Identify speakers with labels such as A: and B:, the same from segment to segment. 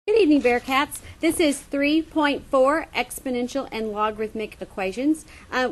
A: Good evening, Bearcats. This is 3.4 exponential and logarithmic equations.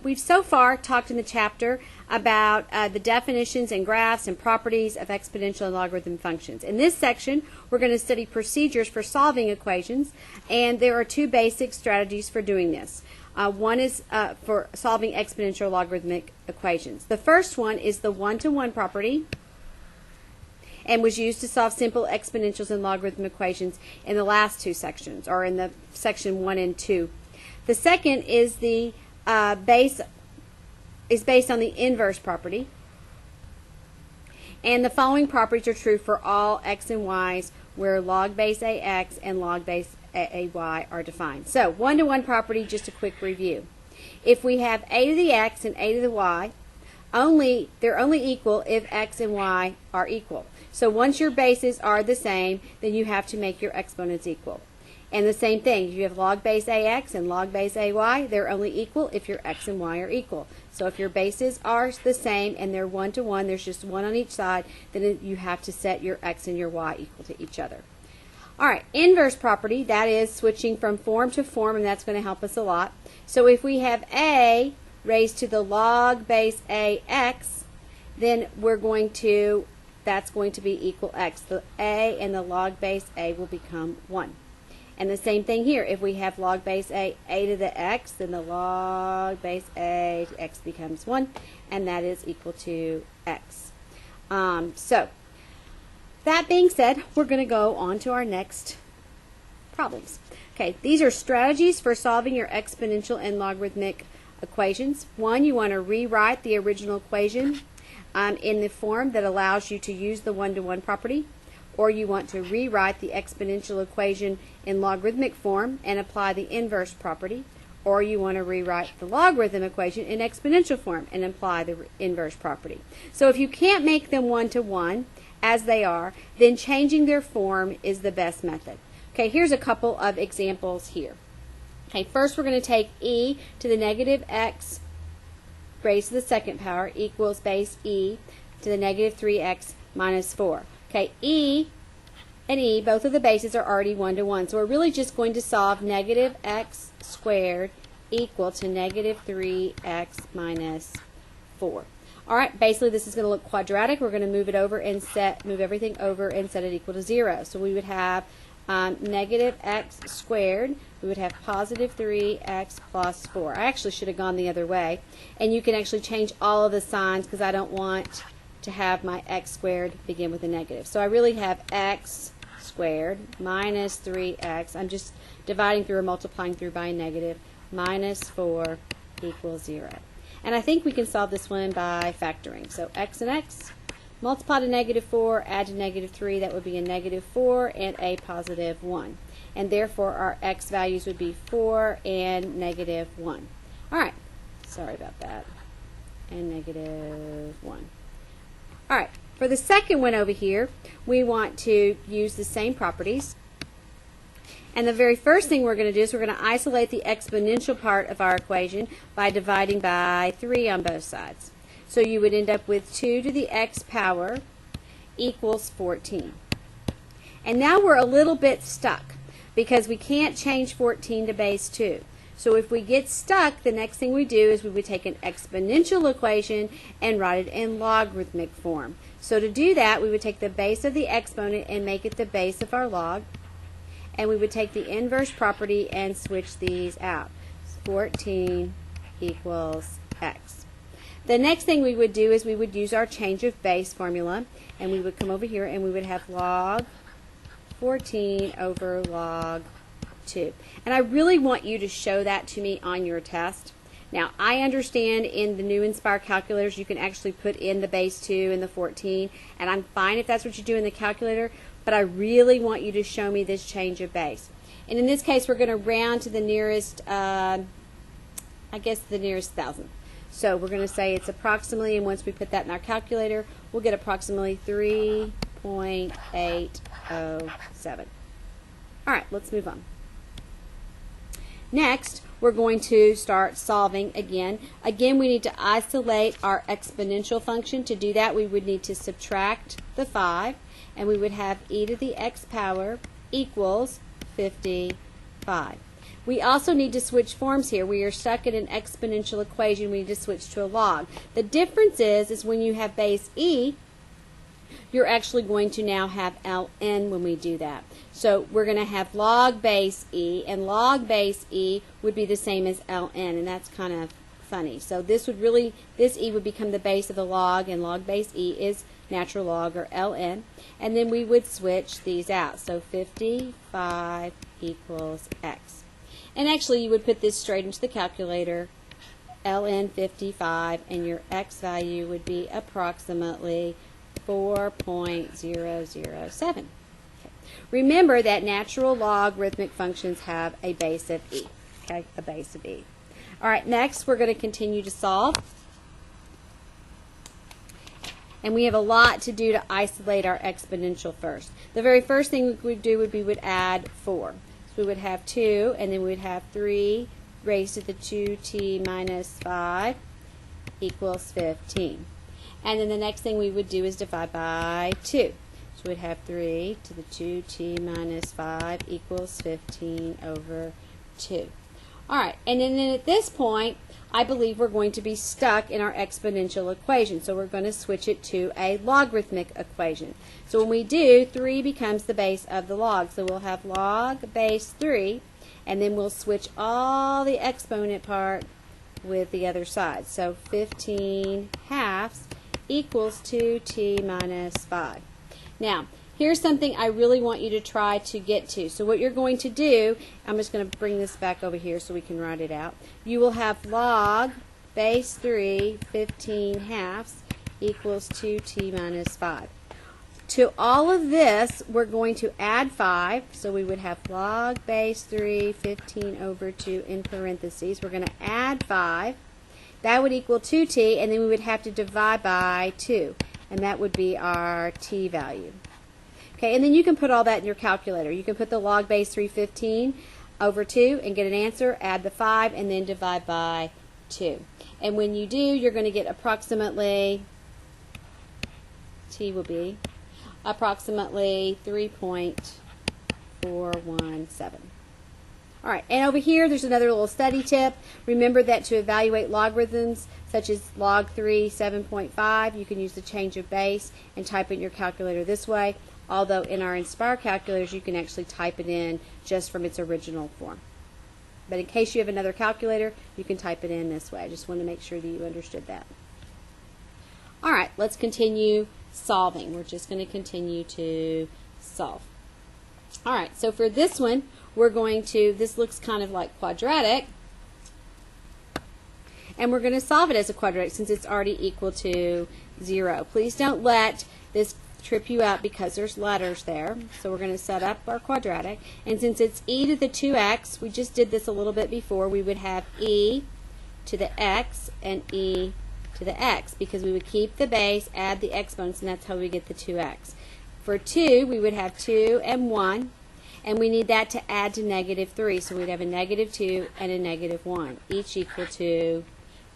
A: We've so far talked in the chapter about the definitions and graphs and properties of exponential and logarithm functions. In this section, we're going to study procedures for solving equations, and there are two basic strategies for doing this. One is for solving exponential logarithmic equations. The first one is the one-to-one property, and was used to solve simple exponentials and logarithm equations in the last two sections, or in the section 1 and 2. The second is the based on the inverse property, and the following properties are true for all x and y's where log base ax and log base ay are defined. So one-to-one property, just a quick review. If we have a to the x and a to the y, they're only equal if x and y are equal. So once your bases are the same, then you have to make your exponents equal. And the same thing, if you have log base ax and log base ay, they're only equal if your x and y are equal. So if your bases are the same and they're one-to-one, there's just one on each side, then you have to set your x and your y equal to each other. All right, inverse property, that is switching from form to form, and that's going to help us a lot. So if we have a raised to the log base ax, then that's going to be equal x. The a and the log base a will become 1. And the same thing here. If we have log base a to the x, then the log base a to x becomes 1, and that is equal to x. So, that being said, we're going to go on to our next problems. Okay, these are strategies for solving your exponential and logarithmic equations. One, you want to rewrite the original equation in the form that allows you to use the one-to-one property, or you want to rewrite the exponential equation in logarithmic form and apply the inverse property, or you want to rewrite the logarithm equation in exponential form and apply the inverse property. So if you can't make them one-to-one as they are, then changing their form is the best method. Okay, here's a couple of examples here. Okay, first we're going to take e to the negative x raised to the second power equals base e to the negative 3x minus 4. Okay, e and e, both of the bases are already one-to-one, so we're really just going to solve negative x squared equal to negative 3x minus 4. All right, basically this is going to look quadratic. We're going to move it over and move everything over and set it equal to 0. So we would have negative x squared, we would have positive 3x plus 4. I actually should have gone the other way. And you can actually change all of the signs because I don't want to have my x squared begin with a negative. So I really have x squared minus 3x. I'm just dividing through or multiplying through by a negative, minus 4 equals 0. And I think we can solve this one by factoring. So x and x, multiply to negative 4, add to negative 3, that would be a negative 4 and a positive 1. And therefore our x values would be 4 and negative 1. Alright, sorry about that. And negative 1. Alright, for the second one over here, we want to use the same properties. And the very first thing we're going to do is we're going to isolate the exponential part of our equation by dividing by 3 on both sides. So you would end up with 2 to the x power equals 14. And now we're a little bit stuck because we can't change 14 to base 2. So if we get stuck, the next thing we do is we would take an exponential equation and write it in logarithmic form. So to do that, we would take the base of the exponent and make it the base of our log. And we would take the inverse property and switch these out. 14 equals x. The next thing we would do is we would use our change of base formula, and we would come over here and we would have log 14 over log 2. And I really want you to show that to me on your test. Now, I understand in the new Inspire calculators you can actually put in the base 2 and the 14, and I'm fine if that's what you do in the calculator, but I really want you to show me this change of base. And in this case, we're going to round to the nearest, I guess the nearest thousandth. So we're going to say it's approximately, and once we put that in our calculator, we'll get approximately 3.807. All right, let's move on. Next, we're going to start solving again. Again, we need to isolate our exponential function. To do that, we would need to subtract the 5, and we would have e to the x power equals 55. We also need to switch forms here. We are stuck in an exponential equation. We need to switch to a log. The difference is when you have base e, you're actually going to now have ln when we do that. So we're going to have log base e, and log base e would be the same as ln, and that's kind of funny. So this e would become the base of the log, and log base e is natural log, or ln, and then we would switch these out. So 55 equals x. And actually you would put this straight into the calculator, ln 55, and your x value would be approximately 4.007. Okay. Remember that natural logarithmic functions have a base of e. Okay, a base of e. All right, next we're going to continue to solve. And we have a lot to do to isolate our exponential first. The very first thing we would do would be we would add 4. So we would have 2, and then we would have 3 raised to the 2t minus 5 equals 15. And then the next thing we would do is divide by 2. So we'd have 3 to the 2t minus 5 equals 15 over 2. All right, and then at this point, I believe we're going to be stuck in our exponential equation. So we're going to switch it to a logarithmic equation. So when we do, 3 becomes the base of the log. So we'll have log base 3, and then we'll switch all the exponent part with the other side. So 15 halves equals 2t minus 5. Now, here's something I really want you to try to get to. So what you're going to do, I'm just going to bring this back over here so we can write it out. You will have log base 3, 15 halves equals 2t minus 5. To all of this, we're going to add 5. So we would have log base 3, 15 over 2 in parentheses. We're going to add 5. That would equal 2t, and then we would have to divide by 2. And that would be our t value. Okay, and then you can put all that in your calculator. You can put the log base 315 over 2 and get an answer, add the 5, and then divide by 2. And when you do, you're going to get approximately, t will be approximately 3.417. All right, and over here there's another little study tip. Remember that to evaluate logarithms, such as log 3, 7.5, you can use the change of base and type in your calculator this way. Although in our Inspire calculators, you can actually type it in just from its original form. But in case you have another calculator, you can type it in this way. I just want to make sure that you understood that. All right, let's continue solving. We're just going to continue to solve. All right, so for this one, we're going to, this looks kind of like quadratic, and we're going to solve it as a quadratic since it's already equal to 0. Please don't let this trip you out because there's letters there. So we're going to set up our quadratic, and since it's e to the 2x, we just did this a little bit before, we would have e to the x and e to the x, because we would keep the base, add the exponents, and that's how we get the 2x. For 2, we would have 2 and 1, and we need that to add to negative 3, so we'd have a negative 2 and a negative 1, each equal to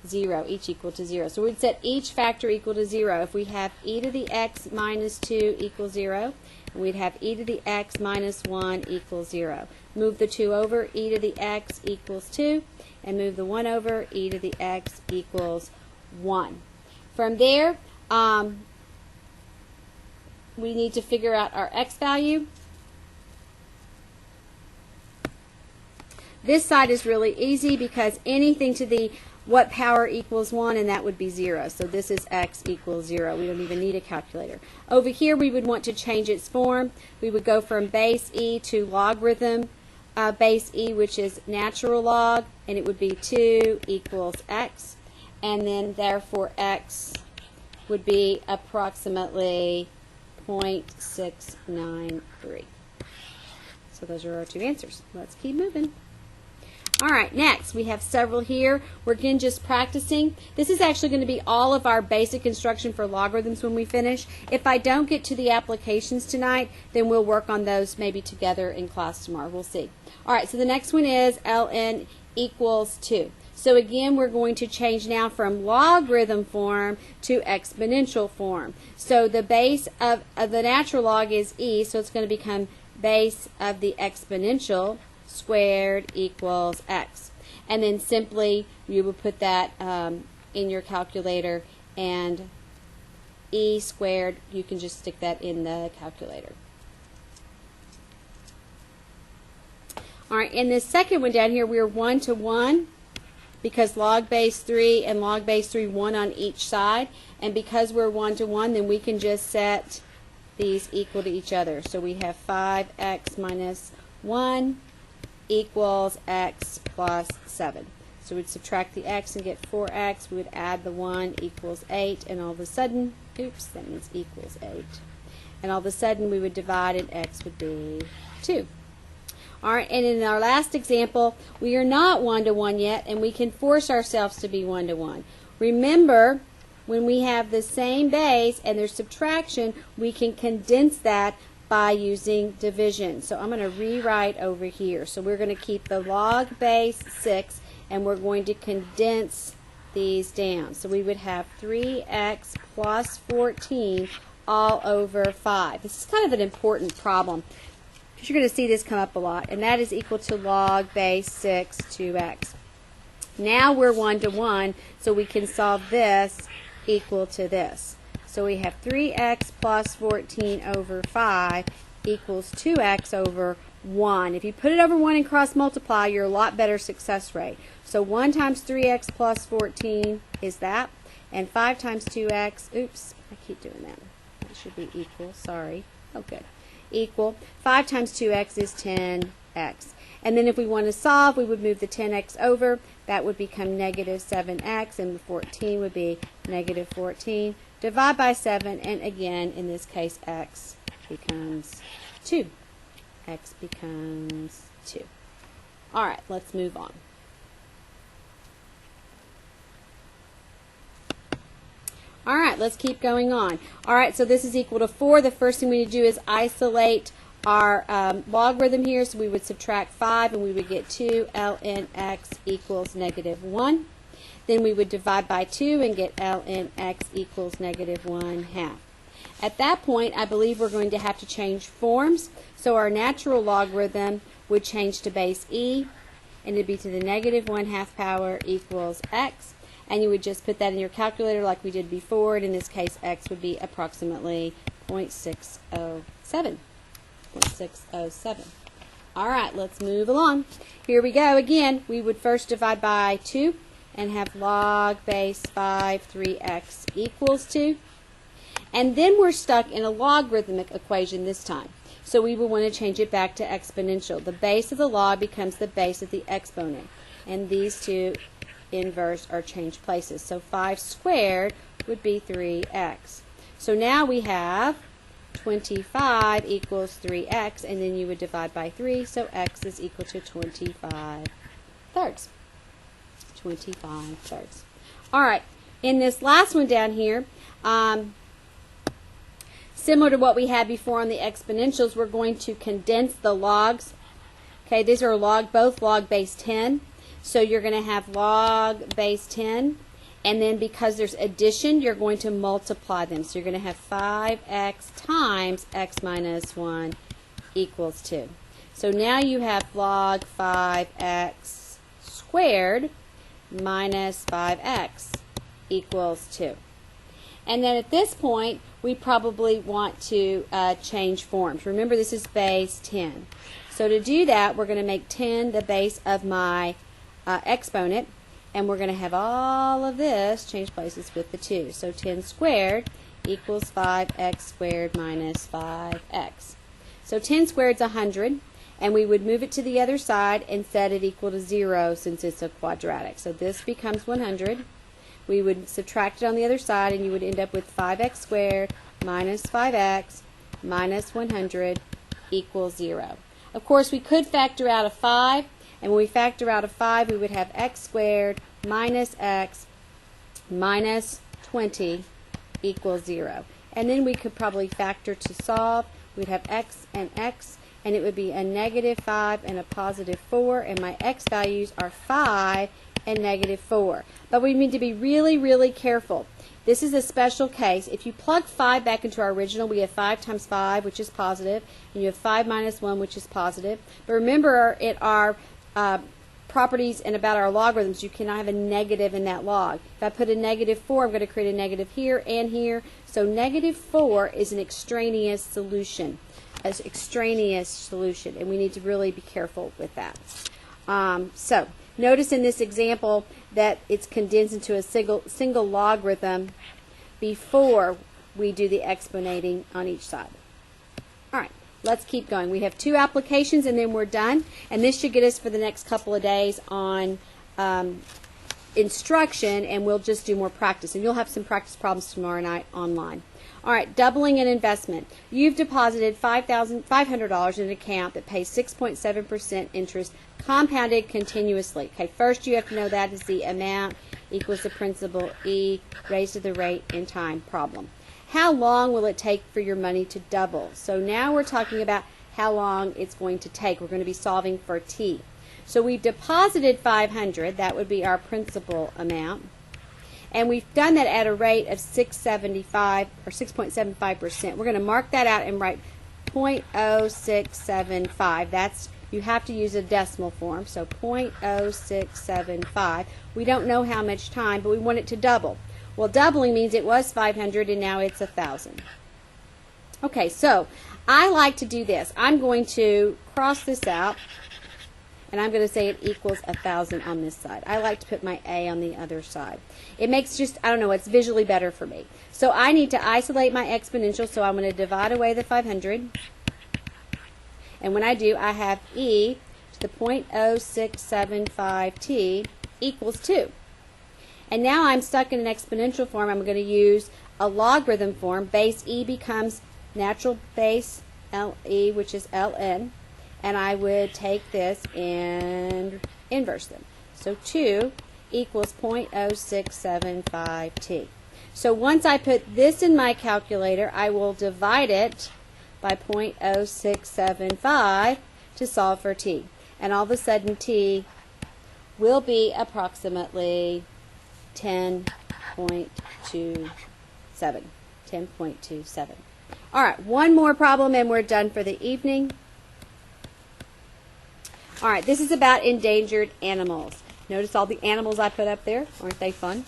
A: 0, each equal to 0. So we'd set each factor equal to 0. If we have e to the x minus 2 equals 0, and we'd have e to the x minus 1 equals 0. Move the 2 over, e to the x equals 2, and move the 1 over, e to the x equals 1. From there, we need to figure out our x value. This side is really easy because anything to the what power equals 1, and that would be 0. So this is x equals 0. We don't even need a calculator. Over here, we would want to change its form. We would go from base e to logarithm base e, which is natural log, and it would be 2 equals x. And then therefore x would be approximately 0.693. So those are our two answers. Let's keep moving. All right, next we have several here. We're again just practicing. This is actually going to be all of our basic instruction for logarithms when we finish. If I don't get to the applications tonight, then we'll work on those maybe together in class tomorrow. We'll see. All right, so the next one is ln equals 2. So again, we're going to change now from logarithm form to exponential form. So the base of the natural log is e, so it's going to become base of the exponential squared equals x. And then simply you would put that in your calculator, and e squared, you can just stick that in the calculator. All right, in this second one down here, we're 1 to 1 because log base 3 and log base 3, 1 on each side. And because we're 1 to 1, then we can just set these equal to each other. So we have 5x minus 1 equals x plus 7. So we'd subtract the x and get 4x. We would add the 1 equals 8, and all of a sudden, oops, that means equals 8. And all of a sudden we would divide, and x would be 2. All right, and in our last example, we are not 1 to 1 yet, and we can force ourselves to be 1 to 1. Remember, when we have the same base and there's subtraction, we can condense that by using division. So I'm going to rewrite over here. So we're going to keep the log base 6, and we're going to condense these down. So we would have 3x plus 14 all over 5. This is kind of an important problem, because you're going to see this come up a lot, and that is equal to log base 6 2x. Now we're 1 to 1, so we can solve this equal to this. So we have 3x plus 14 over 5 equals 2x over 1. If you put it over 1 and cross multiply, you're a lot better success rate. So 1 times 3x plus 14 is that, and 5 times 2x, oops, I keep doing that. That should be equal, sorry. Oh, good. Equal 5 times 2x is 10x. And then if we want to solve, we would move the 10x over. That would become negative 7x, and the 14 would be negative 14. Divide by 7, and again, in this case, x becomes 2. X becomes 2. All right, let's move on. All right, let's keep going on. All right, so this is equal to 4. The first thing we need to do is isolate our logarithm here. So we would subtract 5, and we would get 2 ln x equals negative 1. Then we would divide by 2 and get ln x equals negative 1/2. At that point, I believe we're going to have to change forms. So our natural logarithm would change to base e, and it would be to the negative 1/2 power equals x. And you would just put that in your calculator like we did before, and in this case x would be approximately 0.607. 0.607. All right, let's move along. Here we go again. We would first divide by 2 and have log base 5 3x equals 2. And then we're stuck in a logarithmic equation this time. So we will want to change it back to exponential. The base of the log becomes the base of the exponent. And these two inverse are changed places. So 5 squared would be 3x. So now we have 25 equals 3x, and then you would divide by 3, so x is equal to 25 thirds. 25 thirds. All right, in this last one down here, similar to what we had before on the exponentials, we're going to condense the logs. Okay, these are both log base 10. So you're going to have log base 10, and then because there's addition, you're going to multiply them. So you're going to have 5x times x minus 1 equals 2. So now you have log 5x squared minus 5x equals 2. And then at this point, we probably want to change forms. Remember, this is base 10. So to do that, we're going to make 10 the base of my exponent, and we're going to have all of this change places with the 2. So 10 squared equals 5x squared minus 5x. So 10 squared is 100, and we would move it to the other side and set it equal to 0 since it's a quadratic. So this becomes 100. We would subtract it on the other side, and you would end up with 5x squared minus 5x minus 100 equals 0. Of course, we could factor out a 5. And when we factor out a 5, we would have x squared minus x minus 20 equals 0. And then we could probably factor to solve. We'd have x, and it would be a negative 5 and a positive 4. And my x values are 5 and negative 4. But we need to be really, really careful. This is a special case. If you plug 5 back into our original, we have 5 times 5, which is positive, and you have 5 minus 1, which is positive. But remember, in our properties and about our logarithms, you cannot have a negative in that log. If I put a negative 4, I'm going to create a negative here and here. So negative 4 is an extraneous solution. And we need to really be careful with that. So notice in this example that it's condensed into a single logarithm before we do the exponenting on each side. All right, let's keep going. We have 2 applications and then we're done. And this should get us for the next couple of days on instruction, and we'll just do more practice. And you'll have some practice problems tomorrow night online. All right, doubling an investment. You've deposited $500 in an account that pays 6.7% interest compounded continuously. Okay, first you have to know that is the amount equals the principal E raised to the rate in time problem. How long will it take for your money to double? So now we're talking about how long it's going to take. We're going to be solving for T. So we've deposited $500, that would be our principal amount. And we've done that at a rate of 6.75 or 6.75%. We're going to mark that out and write 0.0675. That's, you have to use a decimal form, so 0.0675. We don't know how much time, but we want it to double. Well, doubling means it was 500 and now it's 1,000. Okay, so I like to do this. I'm going to cross this out, and I'm going to say it equals 1,000 on this side. I like to put my A on the other side. It makes just, I don't know, it's visually better for me. So I need to isolate my exponential, so I'm going to divide away the 500. And when I do, I have E to the 0.0675t equals 2. And now I'm stuck in an exponential form. I'm going to use a logarithm form. Base E becomes natural base LE, which is ln. And I would take this and inverse them. So 2 equals 0.0675t. So once I put this in my calculator, I will divide it by 0.0675 to solve for t. And all of a sudden t will be approximately 10.27. 10.27. All right, one more problem and we're done for the evening. All right, this is about endangered animals. Notice all the animals I put up there. Aren't they fun?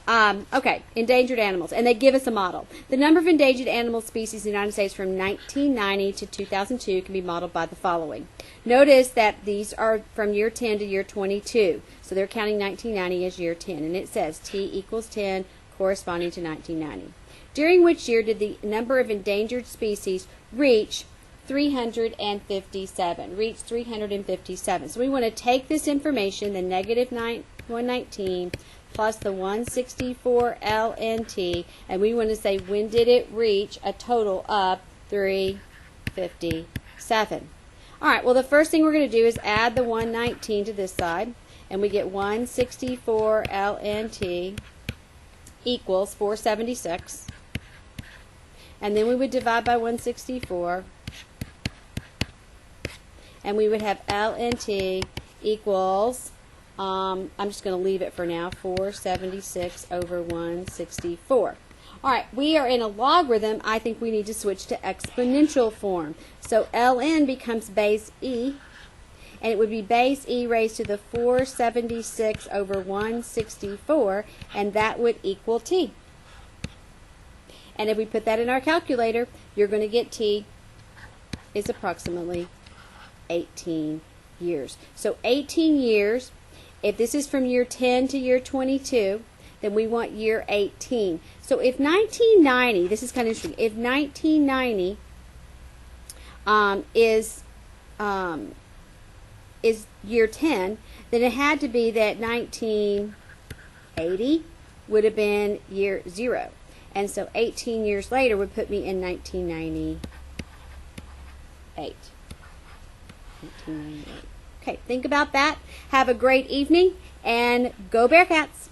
A: Okay, endangered animals, and they give us a model. The number of endangered animal species in the United States from 1990 to 2002 can be modeled by the following. Notice that these are from year 10 to year 22, so they're counting 1990 as year 10, and it says T equals 10 corresponding to 1990. During which year did the number of endangered species reach 357? Reach 357. So we want to take this information, the negative 119 plus the 164 LNT, and we want to say when did it reach a total of 357. All right, well the first thing we're going to do is add the 119 to this side, and we get 164 LNT equals 476. And then we would divide by 164, and we would have LNT equals, I'm just going to leave it for now, 476 over 164. All right, we are in a logarithm. I think we need to switch to exponential form. So ln becomes base e, and it would be base e raised to the 476 over 164, and that would equal t. And if we put that in our calculator, you're going to get t is approximately 18 years. So 18 years. If this is from year 10 to year 22, then we want year 18. So if 1990, this is kind of interesting, if 1990 is year 10, then it had to be that 1980 would have been year 0. And so 18 years later would put me in 1998. 1998. Okay, think about that. Have a great evening, and go Bearcats!